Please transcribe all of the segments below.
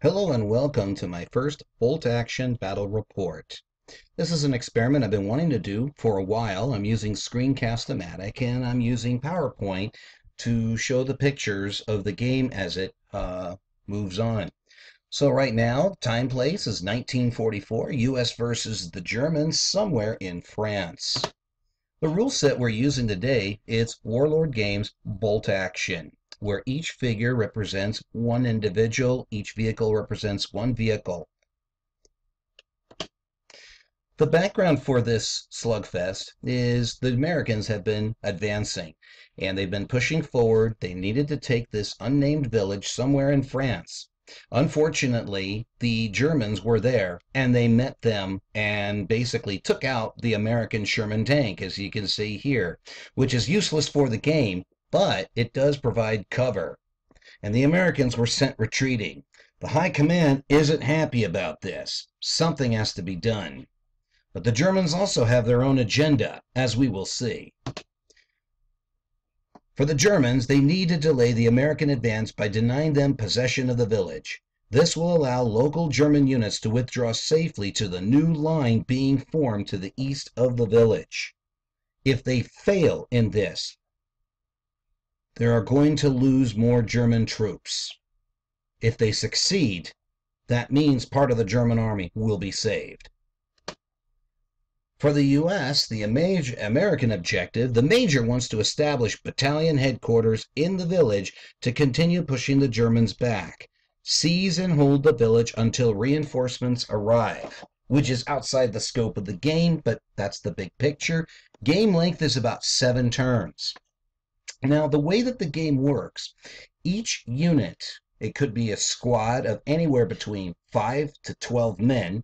Hello and welcome to my first bolt-action battle report. This is an experiment I've been wanting to do for a while. I'm using Screen-Cast-O-Matic and I'm using PowerPoint to show the pictures of the game as it moves on. So right now, time place is 1944, US versus the Germans somewhere in France. The rule set we're using today is Warlord Games Bolt Action, where each figure represents one individual, each vehicle represents one vehicle. The background for this slugfest is the Americans have been advancing, and they've been pushing forward. They needed to take this unnamed village somewhere in France. Unfortunately, the Germans were there, and they met them and basically took out the American Sherman tank, as you can see here, which is useless for the game, but it does provide cover. And the Americans were sent retreating. The high command isn't happy about this. Something has to be done. But the Germans also have their own agenda, as we will see. For the Germans, they need to delay the American advance by denying them possession of the village. This will allow local German units to withdraw safely to the new line being formed to the east of the village. If they fail in this, they are going to lose more German troops. If they succeed, that means part of the German army will be saved. For the U.S., the American objective, the Major wants to establish battalion headquarters in the village to continue pushing the Germans back. Seize and hold the village until reinforcements arrive, which is outside the scope of the game, but that's the big picture. Game length is about 7 turns. Now, the way that the game works, each unit, it could be a squad of anywhere between 5 to 12 men,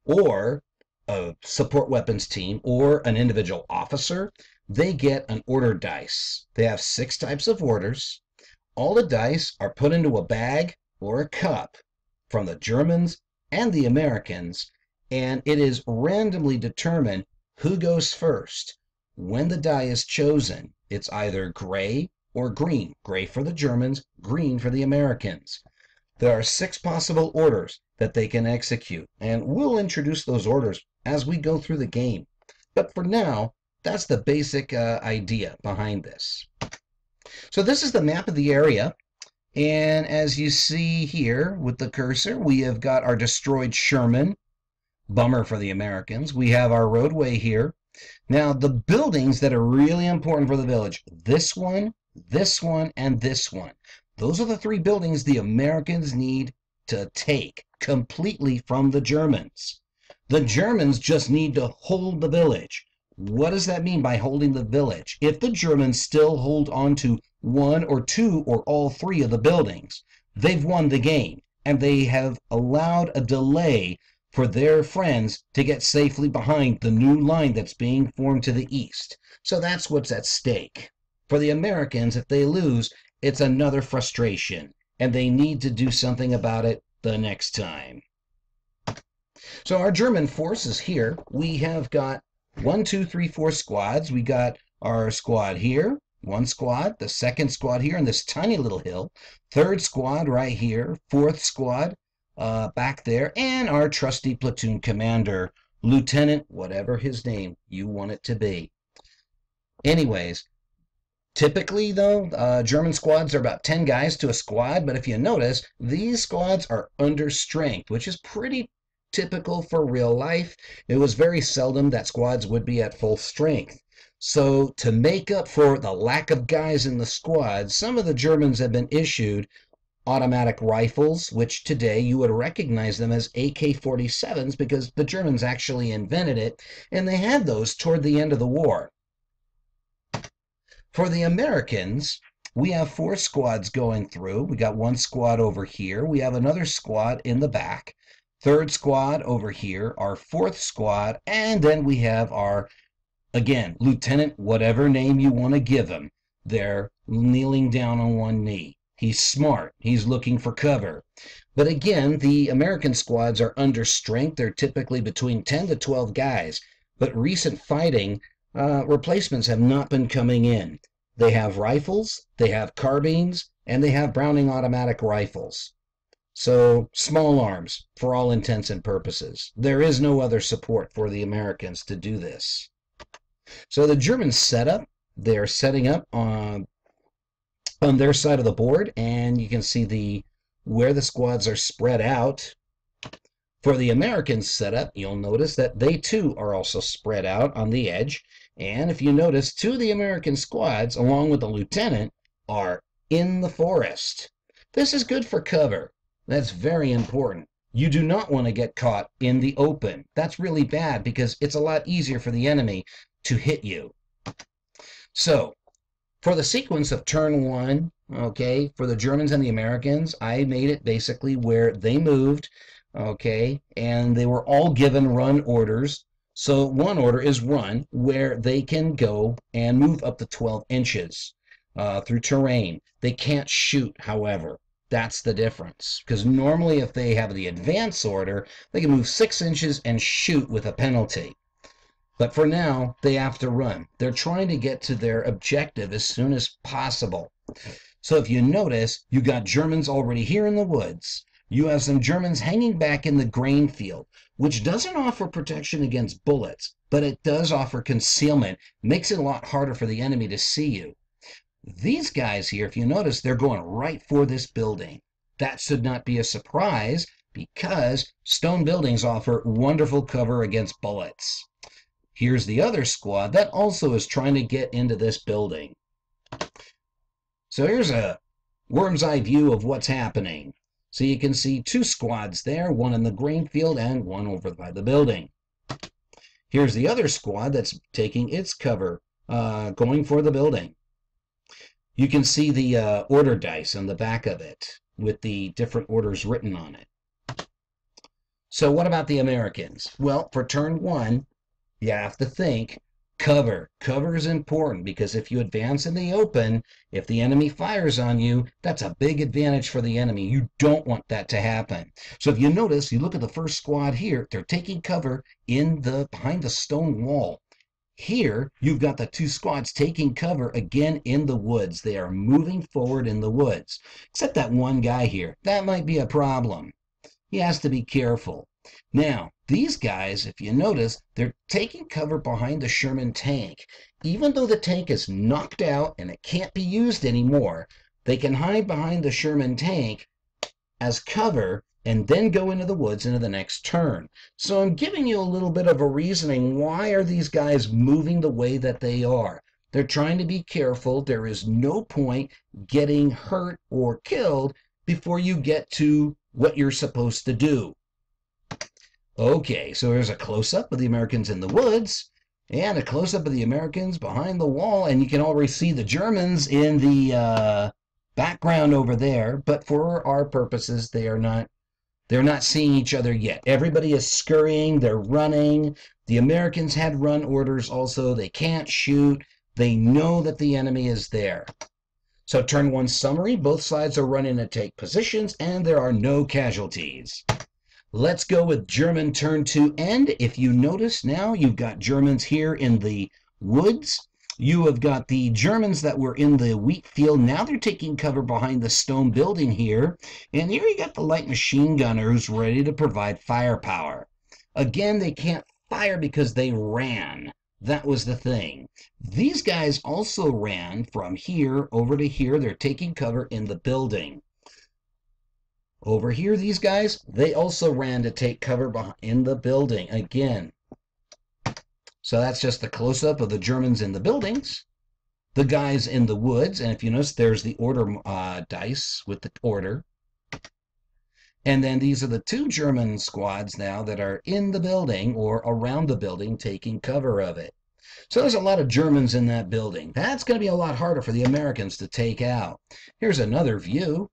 or a support weapons team, or an individual officer, they get an order dice. They have 6 types of orders. All the dice are put into a bag or a cup from the Germans and the Americans, and it is randomly determined who goes first. When the die is chosen, it's either gray or green. Gray for the Germans, green for the Americans. There are 6 possible orders that they can execute, and we'll introduce those orders as we go through the game. But for now, that's the basic idea behind this. So this is the map of the area, and as you see here with the cursor, we have got our destroyed Sherman. Bummer for the Americans. We have our roadway here. Now, the buildings that are really important for the village, this one, and this one. Those are the 3 buildings the Americans need to take completely from the Germans. The Germans just need to hold the village. What does that mean by holding the village? If the Germans still hold on to 1 or 2 or all 3 of the buildings, they've won the game, and they have allowed a delay for their friends to get safely behind the new line that's being formed to the east. So that's what's at stake. For the Americans, if they lose, it's another frustration, and they need to do something about it the next time. So our German forces here, we have got 1, 2, 3, 4 squads. We got our squad here, 1 squad, the 2nd squad here in this tiny little hill, 3rd squad right here, 4th squad back there, and our trusty platoon commander, Lieutenant, whatever his name you want it to be. Anyways, typically, though, German squads are about 10 guys to a squad, but if you notice, these squads are under strength, which is pretty typical for real life. It was very seldom that squads would be at full strength. So to make up for the lack of guys in the squad, some of the Germans have been issued automatic rifles, which today you would recognize them as AK-47s because the Germans actually invented it, and they had those toward the end of the war. For the Americans, we have 4 squads going through. We got 1 squad over here. We have another squad in the back. 3rd squad over here, our 4th squad, and then we have our, again, Lieutenant, whatever name you want to give him. They're kneeling down on 1 knee. He's smart. He's looking for cover. But again, the American squads are under strength. They're typically between 10 to 12 guys. But recent fighting, replacements have not been coming in. They have rifles, they have carbines, and they have Browning automatic rifles. So small arms for all intents and purposes. There is no other support for the Americans to do this. So the Germans they're setting up on their side of the board, and you can see where the squads are spread out. For the Americans setup, you'll notice that they too are also spread out on the edge. And if you notice, two of the American squads, along with the lieutenant, are in the forest. This is good for cover. That's very important. You do not want to get caught in the open. That's really bad because it's a lot easier for the enemy to hit you. So, for the sequence of turn one, okay, for the Germans and the Americans, I made it basically where they moved, okay, and they were all given run orders. So one order is run, where they can go and move up to 12 inches through terrain. They can't shoot, however. That's the difference. Because normally if they have the advance order, they can move 6 inches and shoot with a penalty. But for now, they have to run. They're trying to get to their objective as soon as possible. So if you notice, you got Germans already here in the woods. You have some Germans hanging back in the grain field, which doesn't offer protection against bullets, but it does offer concealment. Makes it a lot harder for the enemy to see you. These guys here, if you notice, they're going right for this building. That should not be a surprise because stone buildings offer wonderful cover against bullets. Here's the other squad that also is trying to get into this building. So here's a worm's eye view of what's happening. So you can see two squads there, one in the grain field and one over by the building. Here's the other squad that's taking its cover, going for the building. You can see the order dice on the back of it with the different orders written on it. So what about the Americans? Well, for turn one, you have to think cover. Cover is important because if you advance in the open, if the enemy fires on you, that's a big advantage for the enemy. You don't want that to happen. So if you notice, you look at the first squad here, they're taking cover behind the stone wall. Here, you've got the two squads taking cover again in the woods. They are moving forward in the woods. Except that one guy here. That might be a problem. He has to be careful. Now, these guys, if you notice, they're taking cover behind the Sherman tank. Even though the tank is knocked out and it can't be used anymore, they can hide behind the Sherman tank as cover and then go into the woods into the next turn. So I'm giving you a little bit of a reasoning. Why are these guys moving the way that they are? They're trying to be careful. There is no point getting hurt or killed before you get to what you're supposed to do. Okay, so there's a close-up of the Americans in the woods and a close-up of the Americans behind the wall, and you can already see the Germans in the background over there, but for our purposes, they're not seeing each other yet. Everybody is scurrying, they're running. The Americans had run orders also. They can't shoot. They know that the enemy is there. So turn one summary, both sides are running to take positions, and there are no casualties. Let's go with German turn two end. If you notice now, you've got Germans here in the woods. You have got the Germans that were in the wheat field. Now they're taking cover behind the stone building here. And here you got the light machine gunner who's ready to provide firepower. Again, they can't fire because they ran. That was the thing. These guys also ran from here over to here. They're taking cover in the building. Over here, these guys, they also ran to take cover in the building again. So that's just the close-up of the Germans in the buildings, the guys in the woods, and if you notice, there's the order dice with the order. And then these are the two German squads now that are in the building or around the building taking cover of it. So there's a lot of Germans in that building. That's going to be a lot harder for the Americans to take out. Here's another view.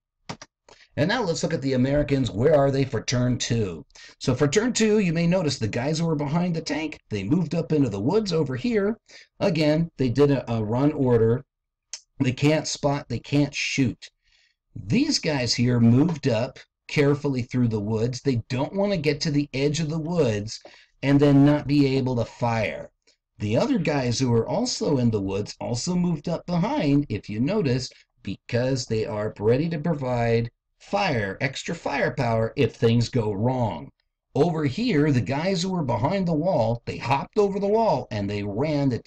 And now let's look at the Americans. Where are they for turn two? So for turn two, you may notice the guys who were behind the tank, they moved up into the woods over here. Again, they did a run order. They can't spot, they can't shoot. These guys here moved up carefully through the woods. They don't want to get to the edge of the woods and then not be able to fire. The other guys who are also in the woods also moved up behind, if you notice, because they are ready to provide extra firepower if things go wrong. Over here, the guys who were behind the wall, they hopped over the wall and they ran to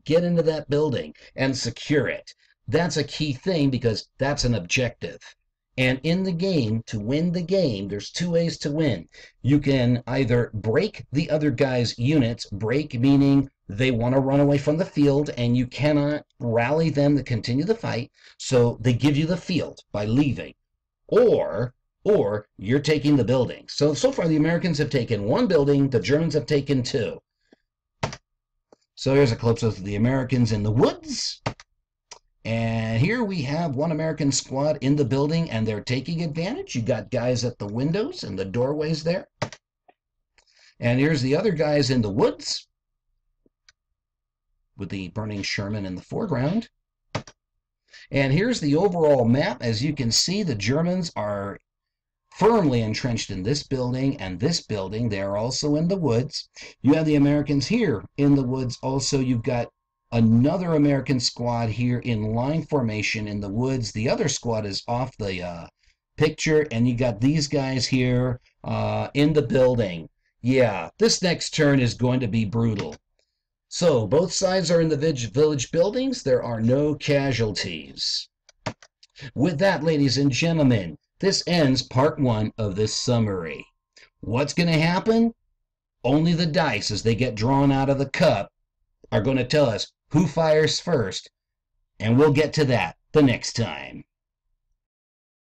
get into that building and secure it. That's a key thing because that's an objective. And in the game, to win the game, there's two ways to win. You can either break the other guy's units, break meaning they want to run away from the field and you cannot rally them to continue the fight, so they give you the field by leaving. Or you're taking the building. So far the Americans have taken one building, the Germans have taken two. So here's a close-up of the Americans in the woods. And here we have one American squad in the building and they're taking advantage. You got guys at the windows and the doorways there. And here's the other guys in the woods with the burning Sherman in the foreground. And here's the overall map. As you can see, the Germans are firmly entrenched in this building and this building. They are also in the woods. You have the Americans here in the woods. Also, you've got another American squad here in line formation in the woods. The other squad is off the picture, and you got these guys here in the building. Yeah, this next turn is going to be brutal. So both sides are in the village buildings. There are no casualties. With that, ladies and gentlemen, this ends part 1 of this summary. What's going to happen? Only the dice, as they get drawn out of the cup, are going to tell us who fires first, and we'll get to that the next time.